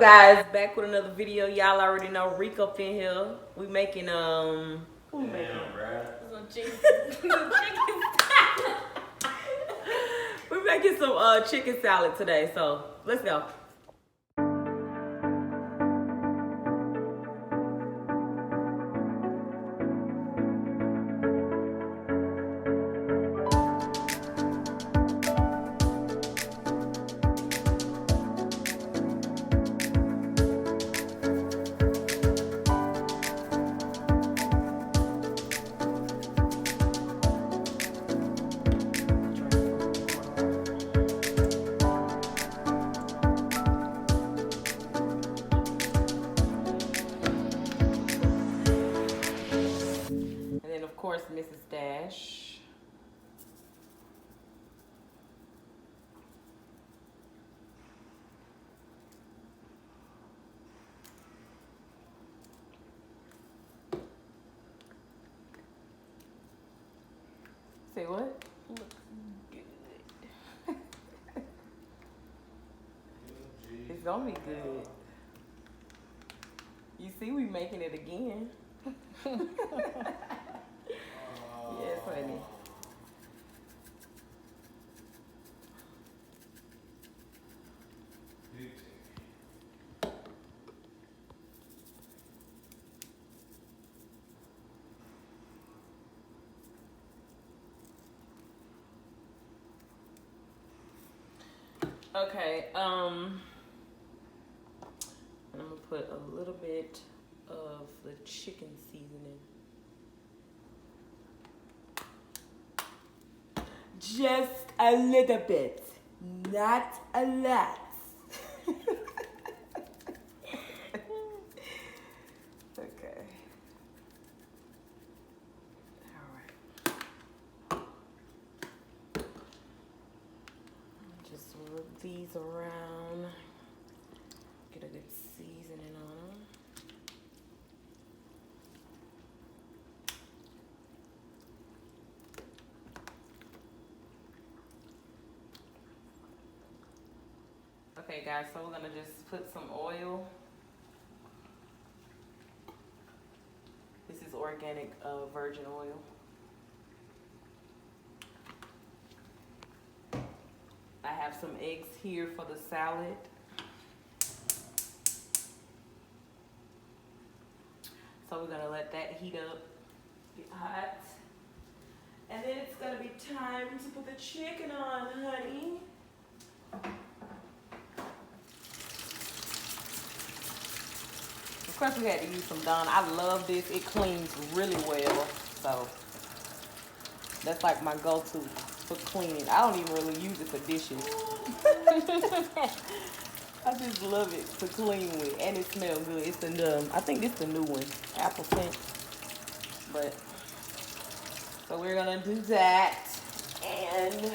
guys, back with another video. Y'all already know Rick up in here. We making what we making? Some chicken. We're making some chicken salad today, so let's go. Of course, Mrs. Dash. Say what? Looks good. It's gonna be good. You see, we making it again. Yes, honey. Okay, I'm gonna put a little bit of the chicken seasoning. Just a little bit, not a lot. Okay. All right. Just rub these around. Get a good seasoning on them. Okay guys, so we're gonna just put some oil. This is organic virgin oil. I have some eggs here for the salad. So we're gonna let that heat up, get hot. And then it's gonna be time to put the chicken on, honey. Of course, we had to use some Dawn. I love this. It cleans really well. So that's like my go-to for cleaning. I don't even really use it for dishes. I just love it to clean with, and it smells good. It's the I think this is the new one, apple scent. But so we're gonna do that, and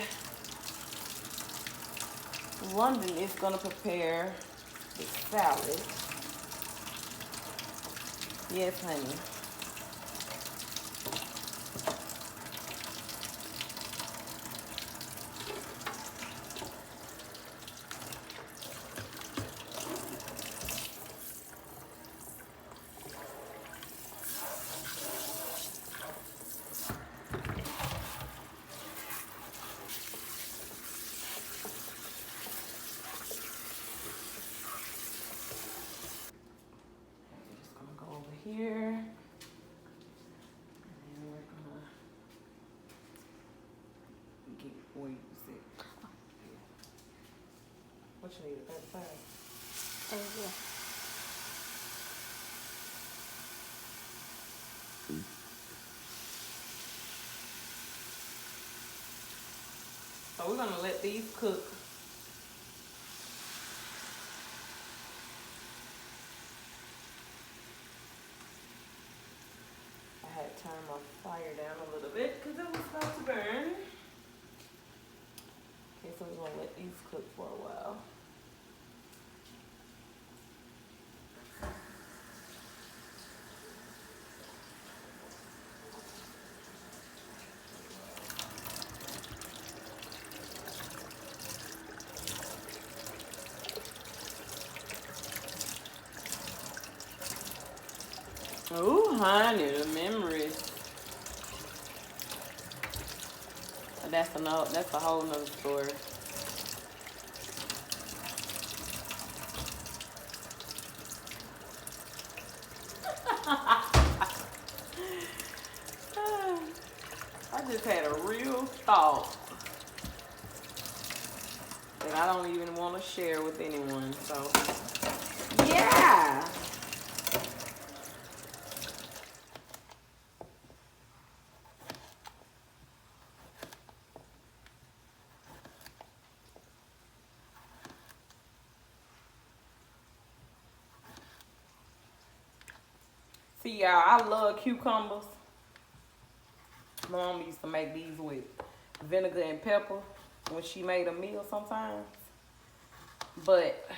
London is gonna prepare the salad. Yes, honey. Here, and then we're gonna get where you sit. What you need, that side? Yeah. So we're gonna let these cook. I had to turn my fire down a little bit because it was about to burn. Okay, so we're gonna let these cook for a while. honey, the memories. But that's a whole nother story. I just had a real thought that I don't even want to share with anyone. So, yeah. See, y'all, I love cucumbers. My mom used to make these with vinegar and pepper when she made a meal sometimes. But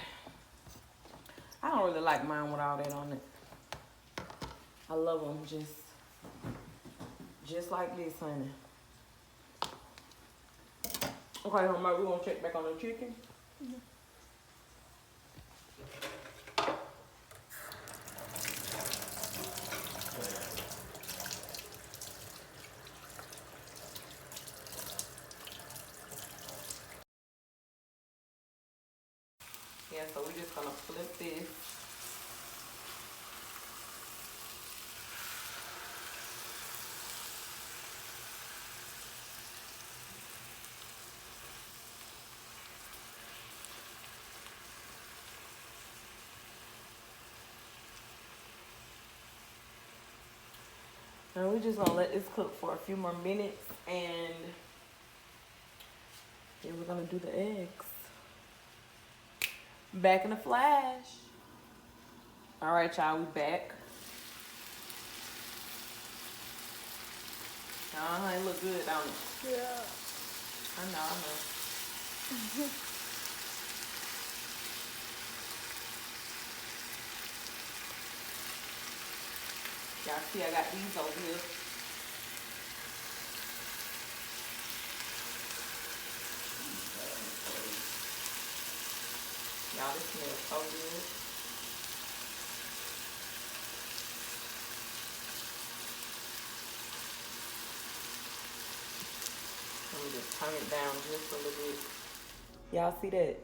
I don't really like mine with all that on it. I love them just like this, honey. Okay, we're gonna check back on the chicken. Yeah, so we're just gonna flip this. And we're just gonna let this cook for a few more minutes, and then we're gonna do the eggs. Back in the flash. All right, y'all, we back. It look good, don't it? Yeah. I know. Y'all see I got these over here. Y'all, this smells so good. Let me just turn it down just a little bit. Y'all see that?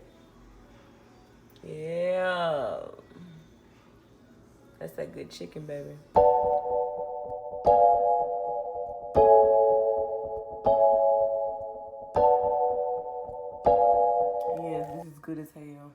Yeah. That's that good chicken, baby. Yes, this is good as hell.